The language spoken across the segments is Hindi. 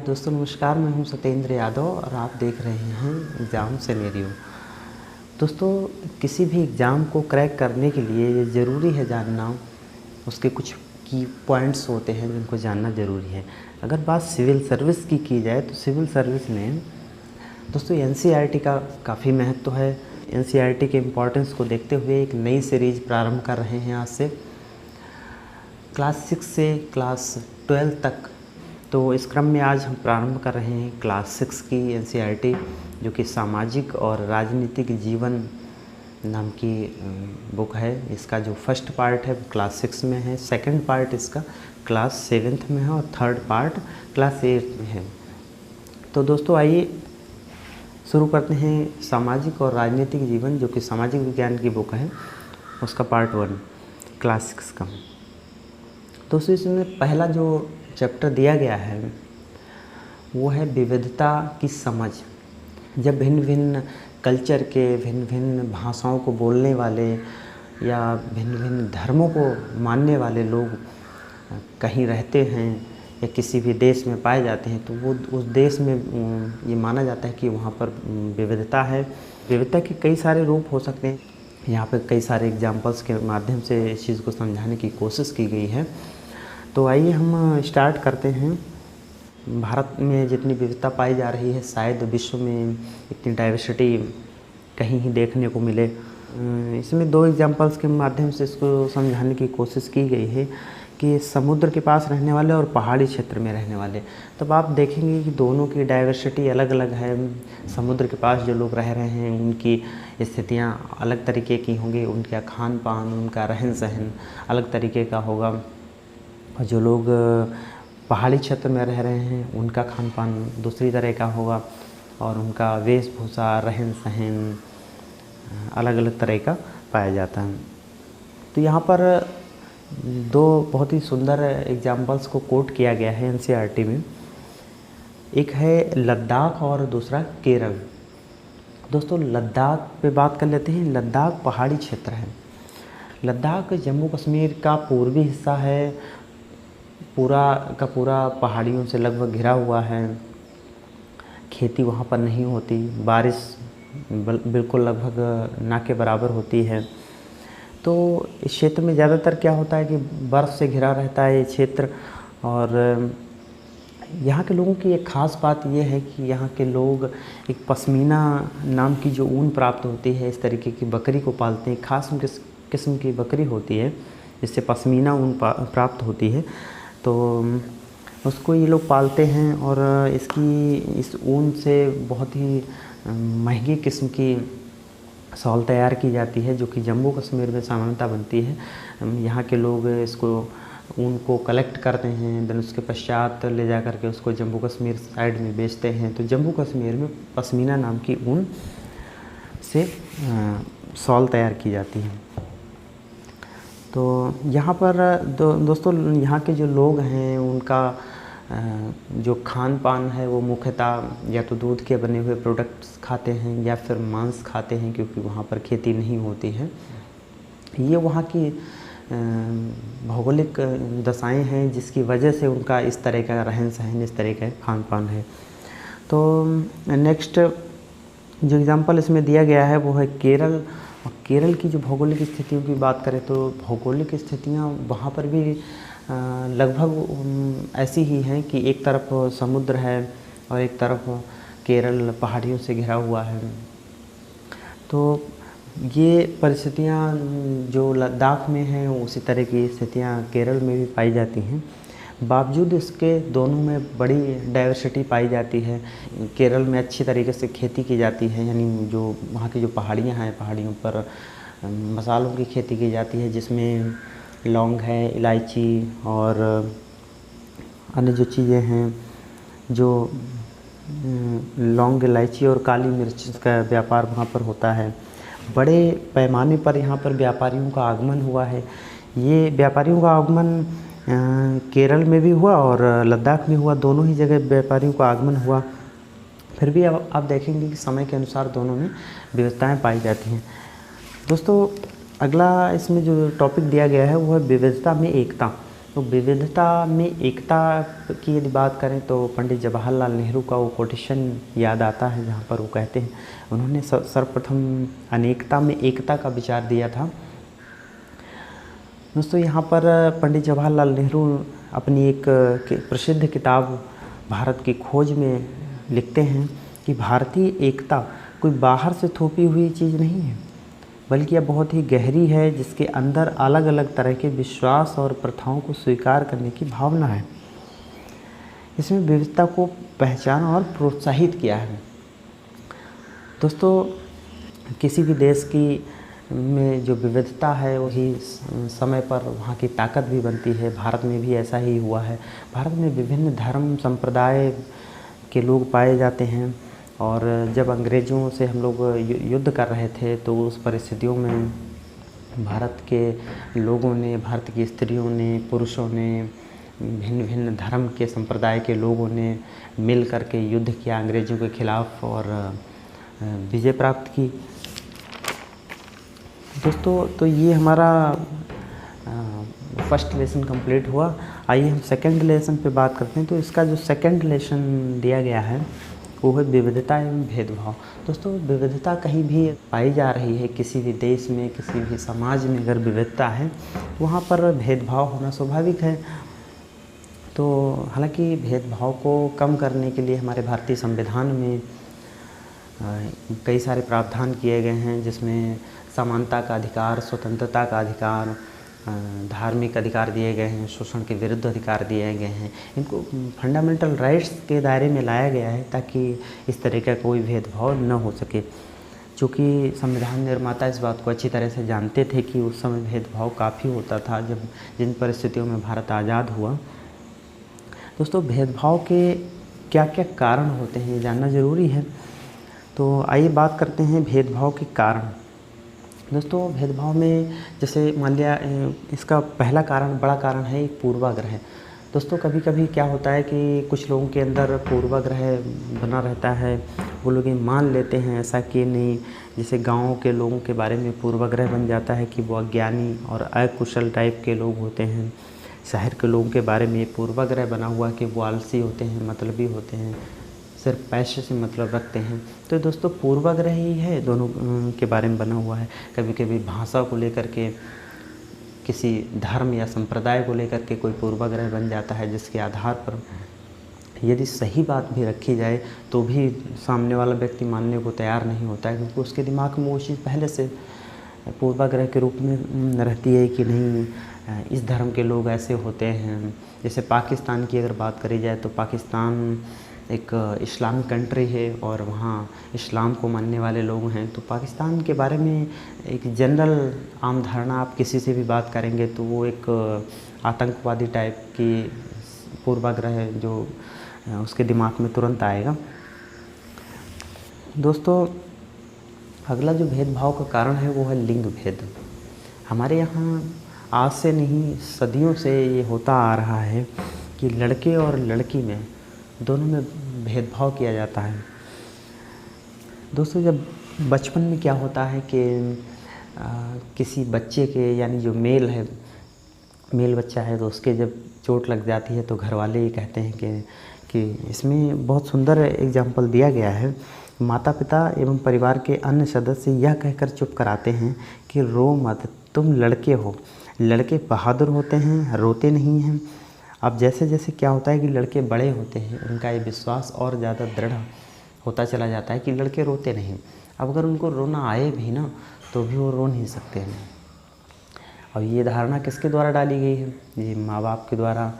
दोस्तों नमस्कार। मैं हूं सत्येंद्र यादव और आप देख रहे हैं एग्ज़ाम सिनेरियो। दोस्तों किसी भी एग्ज़ाम को क्रैक करने के लिए ये ज़रूरी है जानना, उसके कुछ की पॉइंट्स होते हैं जिनको जानना ज़रूरी है। अगर बात सिविल सर्विस की जाए तो सिविल सर्विस में दोस्तों एनसीईआरटी का काफ़ी महत्व है। एनसीईआरटी के इम्पोर्टेंस को देखते हुए एक नई सीरीज़ प्रारंभ कर रहे हैं आज से, क्लास 6 से क्लास 12 तक। तो इस क्रम में आज हम प्रारंभ कर रहे हैं क्लास 6 की एनसीईआरटी, जो कि सामाजिक और राजनीतिक जीवन नाम की बुक है। इसका जो फर्स्ट पार्ट है वो क्लास 6 में है, सेकंड पार्ट इसका क्लास 7th में है और थर्ड पार्ट क्लास 8 में है। तो दोस्तों आइए शुरू करते हैं सामाजिक और राजनीतिक जीवन, जो कि सामाजिक विज्ञान की बुक है, उसका पार्ट 1 क्लास 6 का। दोस्तों इसमें पहला जो चैप्टर दिया गया है वो है विविधता की समझ। जब भिन्न भिन्न कल्चर के, भिन्न भिन्न भाषाओं को बोलने वाले या भिन्न भिन्न धर्मों को मानने वाले लोग कहीं रहते हैं या किसी भी देश में पाए जाते हैं, तो वो उस देश में ये माना जाता है कि वहाँ पर विविधता है। विविधता के कई सारे रूप हो सकते हैं। यहाँ पर कई सारे एग्जाम्पल्स के माध्यम से इस चीज़ को समझाने की कोशिश की गई है। तो आइए हम स्टार्ट करते हैं। भारत में जितनी विविधता पाई जा रही है, शायद विश्व में इतनी डाइवर्सिटी कहीं ही देखने को मिले। इसमें 2 एग्जांपल्स के माध्यम से इसको समझाने की कोशिश की गई है कि समुद्र के पास रहने वाले और पहाड़ी क्षेत्र में रहने वाले। तब आप देखेंगे कि दोनों की डाइवर्सिटी अलग अलग है। समुद्र के पास जो लोग रह रहे हैं उनकी स्थितियाँ अलग तरीके की होंगी, उनका खान पान, उनका रहन सहन अलग तरीके का होगा। और जो लोग पहाड़ी क्षेत्र में रह रहे हैं उनका खान पान दूसरी तरह का होगा और उनका वेशभूषा, रहन सहन अलग अलग तरह का पाया जाता है। तो यहाँ पर 2 बहुत ही सुंदर एग्जाम्पल्स को कोट किया गया है एनसीईआरटी में। एक है लद्दाख और दूसरा केरल। दोस्तों लद्दाख पे बात कर लेते हैं। लद्दाख पहाड़ी क्षेत्र है। लद्दाख जम्मू कश्मीर का पूर्वी हिस्सा है, पूरा का पूरा पहाड़ियों से लगभग घिरा हुआ है। खेती वहाँ पर नहीं होती, बारिश बिल्कुल लगभग ना के बराबर होती है। तो इस क्षेत्र में ज़्यादातर क्या होता है कि बर्फ़ से घिरा रहता है ये क्षेत्र। और यहाँ के लोगों की एक ख़ास बात ये है कि यहाँ के लोग एक पश्मीना नाम की जो ऊन प्राप्त होती है, इस तरीके की बकरी को पालते हैं। ख़ास किस्म की बकरी होती है जिससे पश्मीना ऊन प्राप्त होती है। तो उसको ये लोग पालते हैं और इस ऊन से बहुत ही महंगी किस्म की शॉल तैयार की जाती है, जो कि जम्मू कश्मीर में सामान्यतः बनती है। यहाँ के लोग इसको ऊन को कलेक्ट करते हैं, देन उसके पश्चात ले जा कर के उसको जम्मू कश्मीर साइड में बेचते हैं। तो जम्मू कश्मीर में पश्मीना नाम की ऊन से शॉल तैयार की जाती है। तो यहाँ पर दोस्तों यहाँ के जो लोग हैं उनका जो खान पान है वो मुख्यतः या तो दूध के बने हुए प्रोडक्ट्स खाते हैं या फिर मांस खाते हैं, क्योंकि वहाँ पर खेती नहीं होती है। ये वहाँ की भौगोलिक दशाएं हैं जिसकी वजह से उनका इस तरह का रहन सहन, इस तरह का खान पान है। तो नेक्स्ट जो एग्ज़ाम्पल इसमें दिया गया है वो है केरल। और केरल की जो भौगोलिक स्थितियों की बात करें तो भौगोलिक स्थितियाँ वहाँ पर भी लगभग ऐसी ही हैं कि एक तरफ समुद्र है और एक तरफ केरल पहाड़ियों से घिरा हुआ है। तो ये परिस्थितियाँ जो लद्दाख में हैं उसी तरह की स्थितियाँ केरल में भी पाई जाती हैं। बावजूद इसके दोनों में बड़ी डाइवर्सिटी पाई जाती है। केरल में अच्छी तरीके से खेती की जाती है, यानी जो वहाँ की जो पहाड़ियाँ हैं, पहाड़ियों पर मसालों की खेती की जाती है, जिसमें लौंग है, इलायची और अन्य जो चीज़ें हैं, जो लौंग, इलायची और काली मिर्च का व्यापार वहाँ पर होता है। बड़े पैमाने पर यहाँ पर व्यापारियों का आगमन हुआ है। ये व्यापारियों का आगमन केरल में भी हुआ और लद्दाख में हुआ। दोनों ही जगह व्यापारियों का आगमन हुआ। फिर भी अब आप देखेंगे कि समय के अनुसार दोनों में विविधताएं पाई जाती हैं। दोस्तों अगला इसमें जो टॉपिक दिया गया है वो है विविधता में एकता। तो विविधता में एकता की यदि बात करें तो पंडित जवाहरलाल नेहरू का वो कोटेशन याद आता है, जहाँ पर वो कहते हैं, उन्होंने सर्वप्रथम अनेकता में एकता का विचार दिया था। दोस्तों यहाँ पर पंडित जवाहरलाल नेहरू अपनी एक प्रसिद्ध किताब भारत की खोज में लिखते हैं कि भारतीय एकता कोई बाहर से थोपी हुई चीज़ नहीं है, बल्कि यह बहुत ही गहरी है, जिसके अंदर अलग अलग तरह के विश्वास और प्रथाओं को स्वीकार करने की भावना है। इसमें विविधता को पहचाना और प्रोत्साहित किया है। दोस्तों किसी भी देश की में जो विविधता है वही समय पर वहाँ की ताकत भी बनती है। भारत में भी ऐसा ही हुआ है। भारत में विभिन्न धर्म संप्रदाय के लोग पाए जाते हैं, और जब अंग्रेज़ों से हम लोग युद्ध कर रहे थे तो उस परिस्थितियों में भारत के लोगों ने, भारत की स्त्रियों ने, पुरुषों ने, भिन्न भिन्न धर्म के संप्रदाय के लोगों ने मिल कर के युद्ध किया अंग्रेज़ों के ख़िलाफ़ और विजय प्राप्त की। दोस्तों तो ये हमारा फर्स्ट लेसन कंप्लीट हुआ। आइए हम सेकंड लेसन पे बात करते हैं। तो इसका जो सेकंड लेसन दिया गया है वो है विविधता एवं भेदभाव। दोस्तों विविधता कहीं भी पाई जा रही है, किसी भी देश में, किसी भी समाज में अगर विविधता है वहाँ पर भेदभाव होना स्वाभाविक है। तो हालांकि भेदभाव को कम करने के लिए हमारे भारतीय संविधान में कई सारे प्रावधान किए गए हैं, जिसमें समानता का अधिकार, स्वतंत्रता का अधिकार, धार्मिक अधिकार दिए गए हैं, शोषण के विरुद्ध अधिकार दिए गए हैं। इनको फंडामेंटल राइट्स के दायरे में लाया गया है ताकि इस तरह का कोई भेदभाव न हो सके। चूँकि संविधान निर्माता इस बात को अच्छी तरह से जानते थे कि उस समय भेदभाव काफ़ी होता था जब जिन परिस्थितियों में भारत आज़ाद हुआ। दोस्तों भेदभाव के क्या क्या कारण होते हैं ये जानना ज़रूरी है। तो आइए बात करते हैं भेदभाव के कारण। दोस्तों भेदभाव में जैसे मान लिया इसका पहला कारण, बड़ा कारण है एक पूर्वाग्रह। दोस्तों कभी कभी क्या होता है कि कुछ लोगों के अंदर पूर्वाग्रह बना रहता है। वो लोग ये मान लेते हैं ऐसा कि नहीं, जैसे गाँव के लोगों के बारे में पूर्वाग्रह बन जाता है कि वो अज्ञानी और अकुशल टाइप के लोग होते हैं। शहर के लोगों के बारे में पूर्वाग्रह बना हुआ कि वो आलसी होते हैं, मतलबी होते हैं, सिर्फ पैसे से मतलब रखते हैं। तो दोस्तों पूर्वाग्रह ही है, दोनों के बारे में बना हुआ है। कभी कभी भाषा को लेकर के, किसी धर्म या संप्रदाय को लेकर के कोई पूर्वाग्रह बन जाता है, जिसके आधार पर यदि सही बात भी रखी जाए तो भी सामने वाला व्यक्ति मानने को तैयार नहीं होता है, क्योंकि उसके दिमाग में वो चीज़ पहले से पूर्वाग्रह के रूप में रहती है कि नहीं इस धर्म के लोग ऐसे होते हैं। जैसे पाकिस्तान की अगर बात करी जाए तो पाकिस्तान एक इस्लामिक कंट्री है और वहाँ इस्लाम को मानने वाले लोग हैं। तो पाकिस्तान के बारे में एक जनरल आम धारणा आप किसी से भी बात करेंगे तो वो एक आतंकवादी टाइप की पूर्वाग्रह जो उसके दिमाग में तुरंत आएगा। दोस्तों अगला जो भेदभाव का कारण है वो है लिंग भेद। हमारे यहाँ आज से नहीं सदियों से ये होता आ रहा है कि लड़के और लड़की में दोनों में भेदभाव किया जाता है। दोस्तों जब बचपन में क्या होता है कि किसी बच्चे के, यानी जो मेल बच्चा है, तो उसके जब चोट लग जाती है तो घर वाले ये कहते हैं कि इसमें बहुत सुंदर एग्जाम्पल दिया गया है। माता पिता एवं परिवार के अन्य सदस्य यह कहकर चुप कराते हैं कि रो मत, तुम लड़के हो, लड़के बहादुर होते हैं, रोते नहीं हैं। अब जैसे जैसे क्या होता है कि लड़के बड़े होते हैं, उनका ये विश्वास और ज़्यादा दृढ़ होता चला जाता है कि लड़के रोते नहीं। अब अगर उनको रोना आए भी ना तो भी वो रो नहीं सकते हैं। और ये धारणा किसके द्वारा डाली गई है? ये माँ बाप के द्वारा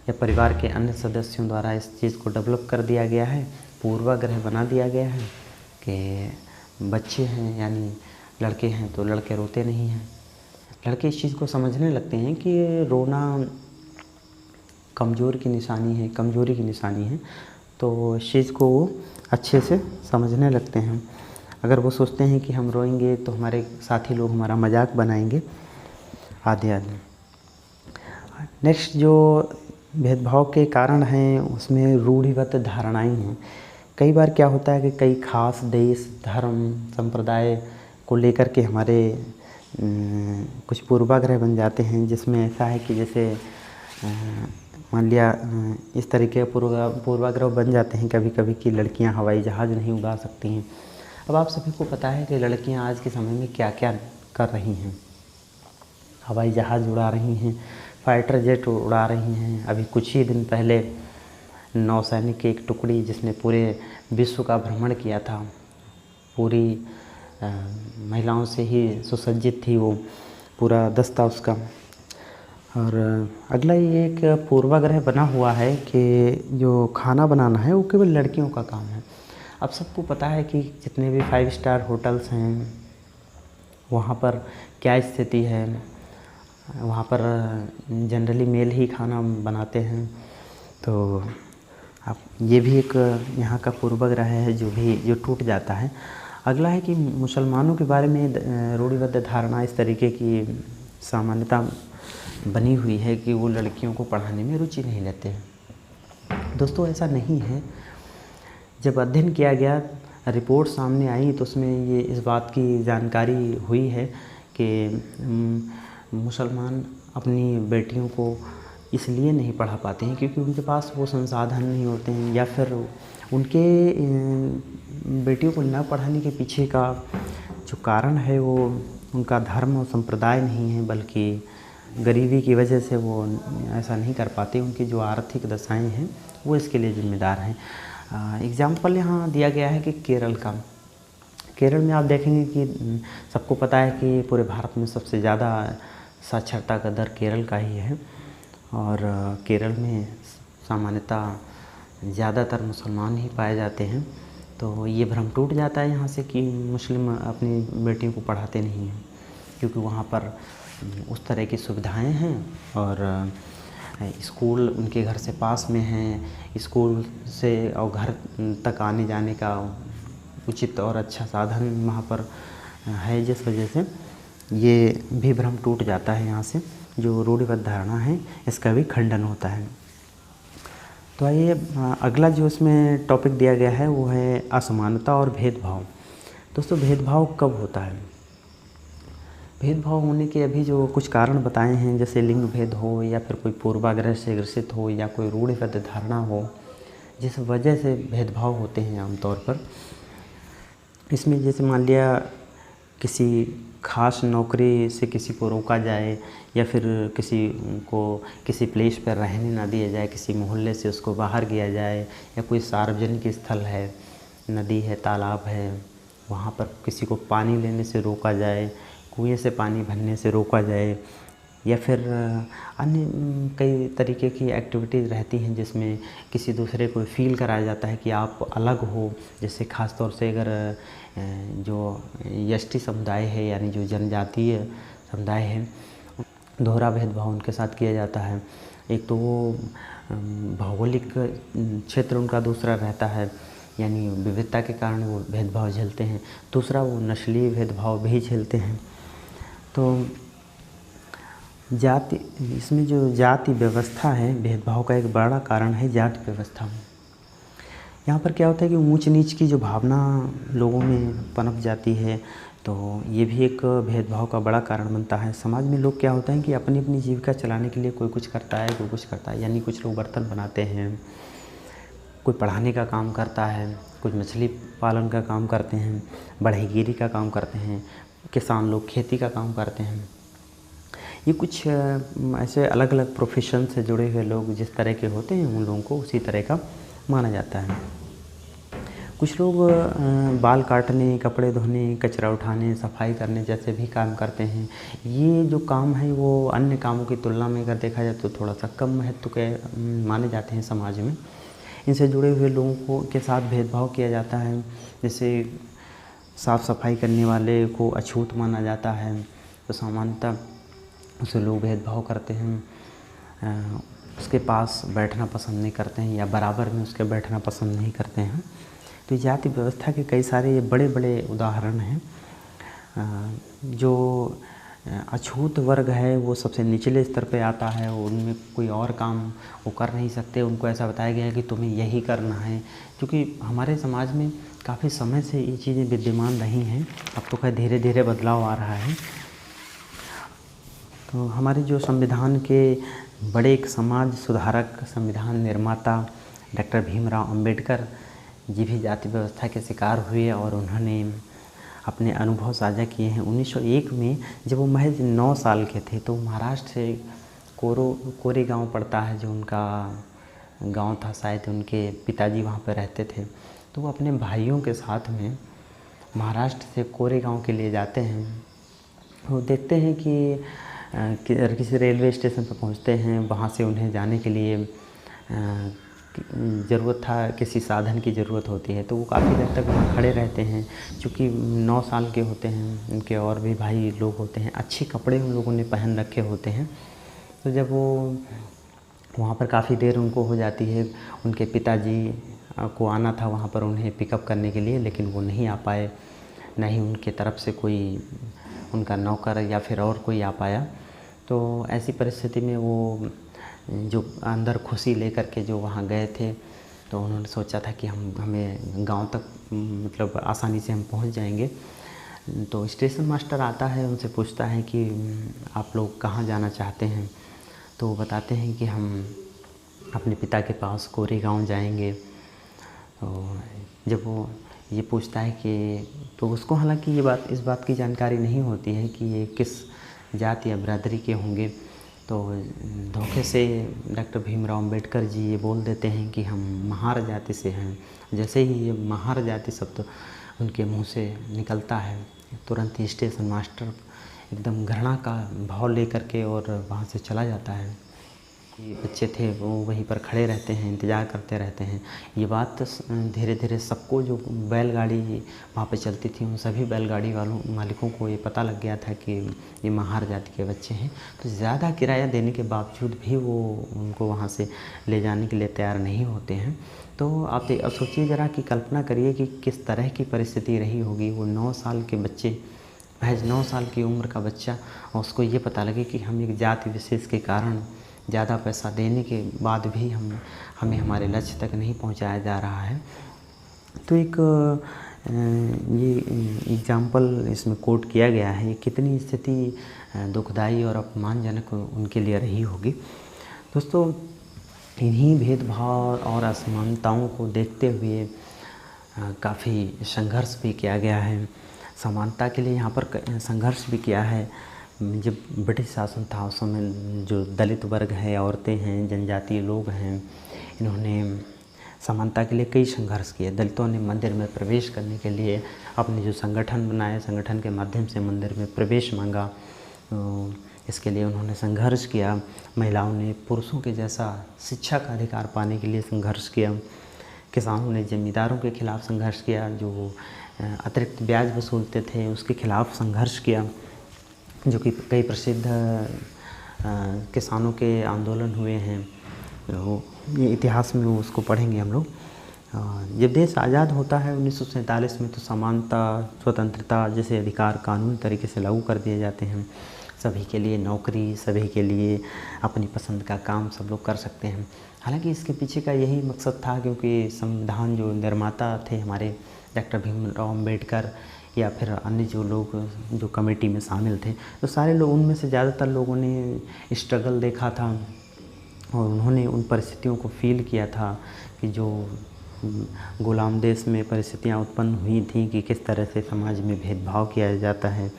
या परिवार के अन्य सदस्यों द्वारा इस चीज़ को डेवलप कर दिया गया है, पूर्वाग्रह बना दिया गया है कि बच्चे हैं यानी लड़के हैं तो लड़के रोते नहीं हैं। लड़के इस चीज़ को समझने लगते हैं कि रोना कमज़ोर की निशानी है, कमज़ोरी की निशानी है, तो इस चीज़ को वो अच्छे से समझने लगते हैं। अगर वो सोचते हैं कि हम रोएंगे तो हमारे साथी लोग हमारा मजाक बनाएंगे आदि आदि। नेक्स्ट जो भेदभाव के कारण हैं उसमें रूढ़िगत धारणाएं हैं। कई बार क्या होता है कि कई खास देश, धर्म, संप्रदाय को लेकर के हमारे कुछ पूर्वाग्रह बन जाते हैं, जिसमें ऐसा है कि जैसे मान लिया इस तरीके के पूर्वाग्रह बन जाते हैं कभी कभी कि लड़कियां हवाई जहाज़ नहीं उड़ा सकती हैं। अब आप सभी को पता है कि लड़कियां आज के समय में क्या क्या कर रही हैं। हवाई जहाज़ उड़ा रही हैं, फाइटर जेट उड़ा रही हैं। अभी कुछ ही दिन पहले नौसैनिक की एक टुकड़ी जिसने पूरे विश्व का भ्रमण किया था, पूरी महिलाओं से ही सुसज्जित थी वो, पूरा दस्ता उसका। और अगला ये एक पूर्वाग्रह बना हुआ है कि जो खाना बनाना है वो केवल लड़कियों का काम है। अब सबको पता है कि जितने भी 5 स्टार होटल्स हैं वहाँ पर क्या स्थिति है। वहाँ पर जनरली मेल ही खाना बनाते हैं। तो अब ये भी एक यहाँ का पूर्वाग्रह है जो टूट जाता है। अगला है कि मुसलमानों के बारे में रूढ़िबद्ध धारणा इस तरीके की सामान्यता बनी हुई है कि वो लड़कियों को पढ़ाने में रुचि नहीं लेते हैं। दोस्तों ऐसा नहीं है। जब अध्ययन किया गया, रिपोर्ट सामने आई तो उसमें ये इस बात की जानकारी हुई है कि मुसलमान अपनी बेटियों को इसलिए नहीं पढ़ा पाते हैं क्योंकि उनके पास वो संसाधन नहीं होते हैं, या फिर उनके बेटियों को न पढ़ाने के पीछे का जो कारण है वो उनका धर्म और संप्रदाय नहीं है, बल्कि गरीबी की वजह से वो ऐसा नहीं कर पाते। उनकी जो आर्थिक दशाएं हैं वो इसके लिए जिम्मेदार हैं। एग्ज़ाम्पल यहाँ दिया गया है कि केरल का। केरल में आप देखेंगे कि सबको पता है कि पूरे भारत में सबसे ज़्यादा साक्षरता का दर केरल का ही है, और केरल में सामान्यतः ज़्यादातर मुसलमान ही पाए जाते हैं। तो ये भ्रम टूट जाता है यहाँ से कि मुस्लिम अपनी बेटियों को पढ़ाते नहीं हैं, क्योंकि वहाँ पर उस तरह की सुविधाएं हैं और स्कूल उनके घर से पास में हैं। स्कूल से और घर तक आने जाने का उचित और अच्छा साधन वहाँ पर है, जिस वजह से ये भी भ्रम टूट जाता है। यहाँ से जो रूढ़िबद्ध धारणा है इसका भी खंडन होता है। तो आइए अगला जो इसमें टॉपिक दिया गया है वो है असमानता और भेदभाव। दोस्तों भेदभाव कब होता है? भेदभाव होने के अभी जो कुछ कारण बताए हैं, जैसे लिंग भेद हो, या फिर कोई पूर्वाग्रह से ग्रसित हो, या कोई रूढ़िबद्ध धारणा हो जिस वजह से भेदभाव होते हैं आमतौर पर। इसमें जैसे मान लिया किसी खास नौकरी से किसी को रोका जाए, या फिर किसी को किसी प्लेस पर रहने ना दिया जाए, किसी मोहल्ले से उसको बाहर किया जाए, या कोई सार्वजनिक स्थल है, नदी है, तालाब है, वहाँ पर किसी को पानी लेने से रोका जाए, कुएं से पानी भरने से रोका जाए, या फिर अन्य कई तरीके की एक्टिविटीज़ रहती हैं जिसमें किसी दूसरे को फील कराया जाता है कि आप अलग हो। जैसे ख़ास तौर से अगर जो एसटी समुदाय है, यानी जो जनजातीय समुदाय है, दोहरा भेदभाव उनके साथ किया जाता है। एक तो वो भौगोलिक क्षेत्र उनका दूसरा रहता है, यानी विविधता के कारण वो भेदभाव झेलते हैं। दूसरा वो नस्लीय भेदभाव भी झेलते हैं। तो जाति, इसमें जो जाति व्यवस्था है, भेदभाव का एक बड़ा कारण है जाति व्यवस्था। यहाँ पर क्या होता है कि ऊंच नीच की जो भावना लोगों में पनप जाती है, तो ये भी एक भेदभाव का बड़ा कारण बनता है। समाज में लोग क्या होता है कि अपनी अपनी जीविका चलाने के लिए कोई कुछ करता है, कोई कुछ करता है। यानी कुछ लोग बर्तन बनाते हैं, कोई पढ़ाने का काम करता है, कुछ मछली पालन का काम करते हैं, बढ़ईगिरी का काम करते हैं, किसान लोग खेती का काम करते हैं। ये कुछ ऐसे अलग अलग प्रोफेशन से जुड़े हुए लोग जिस तरह के होते हैं, उन लोगों को उसी तरह का माना जाता है। कुछ लोग बाल काटने, कपड़े धोने, कचरा उठाने, सफाई करने जैसे भी काम करते हैं। ये जो काम है वो अन्य कामों की तुलना में अगर देखा जाए तो थोड़ा सा कम महत्व के माने जाते हैं समाज में। इनसे जुड़े हुए लोगों को के साथ भेदभाव किया जाता है। जैसे साफ़ सफाई करने वाले को अछूत माना जाता है, तो सामान्यतः उसे लोग भेदभाव करते हैं, उसके पास बैठना पसंद नहीं करते हैं, या बराबर में उसके बैठना पसंद नहीं करते हैं। तो जाति व्यवस्था के कई सारे बड़े बड़े उदाहरण हैं। जो अछूत वर्ग है वो सबसे निचले स्तर पे आता है, उनमें कोई और काम वो कर नहीं सकते। उनको ऐसा बताया गया है कि तुम्हें यही करना है, क्योंकि हमारे समाज में काफ़ी समय से ये चीज़ें विद्यमान रही हैं। अब तो खैर धीरे धीरे बदलाव आ रहा है। तो हमारे जो संविधान के बड़े एक समाज सुधारक, संविधान निर्माता डॉक्टर भीमराव अंबेडकर जी भी जाति व्यवस्था के शिकार हुए और उन्होंने अपने अनुभव साझा किए हैं। 1901 में जब वो महज 9 साल के थे तो महाराष्ट्र से कोरेगांव पड़ता है, जो उनका गांव था, शायद उनके पिताजी वहाँ पर रहते थे। तो वो अपने भाइयों के साथ में महाराष्ट्र से कोरेगांव के लिए जाते हैं। वो देखते हैं कि किसी रेलवे स्टेशन पर पहुंचते हैं, वहाँ से उन्हें जाने के लिए ज़रूरत था, किसी साधन की ज़रूरत होती है। तो वो काफ़ी देर तक वहाँ खड़े रहते हैं। चूँकि 9 साल के होते हैं, उनके और भी भाई लोग होते हैं, अच्छे कपड़े उन लोगों ने पहन रखे होते हैं। तो जब वो वहाँ पर काफ़ी देर उनको हो जाती है, उनके पिताजी को आना था वहाँ पर उन्हें पिकअप करने के लिए, लेकिन वो नहीं आ पाए, ना ही उनके तरफ से कोई उनका नौकर या फिर और कोई आ पाया। तो ऐसी परिस्थिति में वो जो अंदर खुशी लेकर के जो वहाँ गए थे, तो उन्होंने सोचा था कि हमें गांव तक मतलब आसानी से हम पहुँच जाएंगे। तो स्टेशन मास्टर आता है, उनसे पूछता है कि आप लोग कहाँ जाना चाहते हैं। तो वो बताते हैं कि हम अपने पिता के पास कोरेगांव जाएंगे। तो जब वो ये पूछता है कि, तो उसको हालांकि इस बात की जानकारी नहीं होती है कि ये किस जाति या बिरादरी के होंगे। तो धोखे से डॉक्टर भीमराव अंबेडकर जी ये बोल देते हैं कि हम महार जाति से हैं। जैसे ही ये महार जाति शब्द उनके मुंह से निकलता है, तुरंत ही स्टेशन मास्टर एकदम घृणा का भाव लेकर के और वहाँ से चला जाता है। ये बच्चे थे वो वहीं पर खड़े रहते हैं, इंतज़ार करते रहते हैं। ये बात धीरे धीरे सबको, जो बैलगाड़ी वहाँ पे चलती थी, उन सभी बैलगाड़ी वालों मालिकों को ये पता लग गया था कि ये महार जाति के बच्चे हैं। तो ज़्यादा किराया देने के बावजूद भी वो उनको वहाँ से ले जाने के लिए तैयार नहीं होते हैं। तो आप सोचिए ज़रा कि कल्पना करिए कि किस तरह की परिस्थिति रही होगी। वो 9 साल के बच्चे, महज 9 साल की उम्र का बच्चा, और उसको ये पता लगे कि हम एक जाति विशेष के कारण ज़्यादा पैसा देने के बाद भी हमें हमारे लक्ष्य तक नहीं पहुंचाया जा रहा है। तो एक ये एग्जाम्पल इसमें कोट किया गया है। ये कितनी स्थिति दुखदाई और अपमानजनक उनके लिए रही होगी। दोस्तों, इन्हीं भेदभाव और असमानताओं को देखते हुए काफ़ी संघर्ष भी किया गया है। समानता के लिए यहाँ पर संघर्ष भी किया है। जब ब्रिटिश शासन था उस समय जो दलित वर्ग है, औरतें हैं, जनजातीय लोग हैं, इन्होंने समानता के लिए कई संघर्ष किए। दलितों ने मंदिर में प्रवेश करने के लिए अपने जो संगठन बनाए, संगठन के माध्यम से मंदिर में प्रवेश मांगा। इसके लिए उन्होंने संघर्ष किया। महिलाओं ने पुरुषों के जैसा शिक्षा का अधिकार पाने के लिए संघर्ष किया। किसानों ने जमींदारों के खिलाफ संघर्ष किया, जो अतिरिक्त ब्याज वसूलते थे उसके खिलाफ संघर्ष किया, जो कि कई प्रसिद्ध किसानों के आंदोलन हुए हैं। ये इतिहास में उसको पढ़ेंगे हम लोग। जब देश आज़ाद होता है 1947 में, तो समानता, स्वतंत्रता जैसे अधिकार कानूनी तरीके से लागू कर दिए जाते हैं। सभी के लिए नौकरी, सभी के लिए अपनी पसंद का काम सब लोग कर सकते हैं। हालांकि इसके पीछे का यही मकसद था, क्योंकि संविधान जो निर्माता थे हमारे डॉक्टर भीमराव अंबेडकर या फिर अन्य जो लोग जो कमेटी में शामिल थे, तो सारे लोग, उनमें से ज़्यादातर लोगों ने स्ट्रगल देखा था और उन्होंने उन परिस्थितियों को फील किया था कि जो गुलाम देश में परिस्थितियाँ उत्पन्न हुई थी कि किस तरह से समाज में भेदभाव किया जाता है।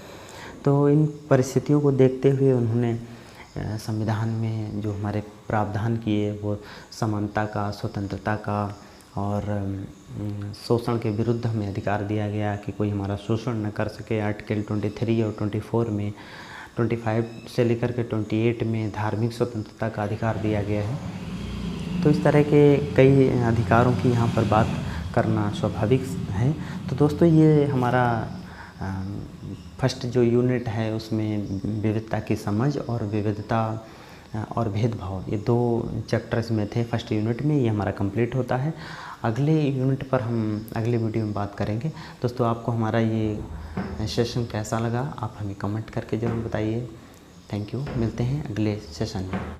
तो इन परिस्थितियों को देखते हुए उन्होंने संविधान में जो हमारे प्रावधान किए वो समानता का, स्वतंत्रता का और शोषण के विरुद्ध हमें अधिकार दिया गया कि कोई हमारा शोषण न कर सके। आर्टिकल 23 और 24 में, 25 से लेकर के 28 में धार्मिक स्वतंत्रता का अधिकार दिया गया है। तो इस तरह के कई अधिकारों की यहाँ पर बात करना स्वाभाविक है। तो दोस्तों, ये हमारा फर्स्ट जो यूनिट है उसमें विविधता की समझ और विविधता और भेदभाव, ये 2 चैप्टर्स में थे फर्स्ट यूनिट में। ये हमारा कंप्लीट होता है। अगले यूनिट पर हम अगले वीडियो में बात करेंगे। दोस्तों, आपको हमारा ये सेशन कैसा लगा आप हमें कमेंट करके ज़रूर बताइए। Thank you. मिलते हैं अगले सेशन में।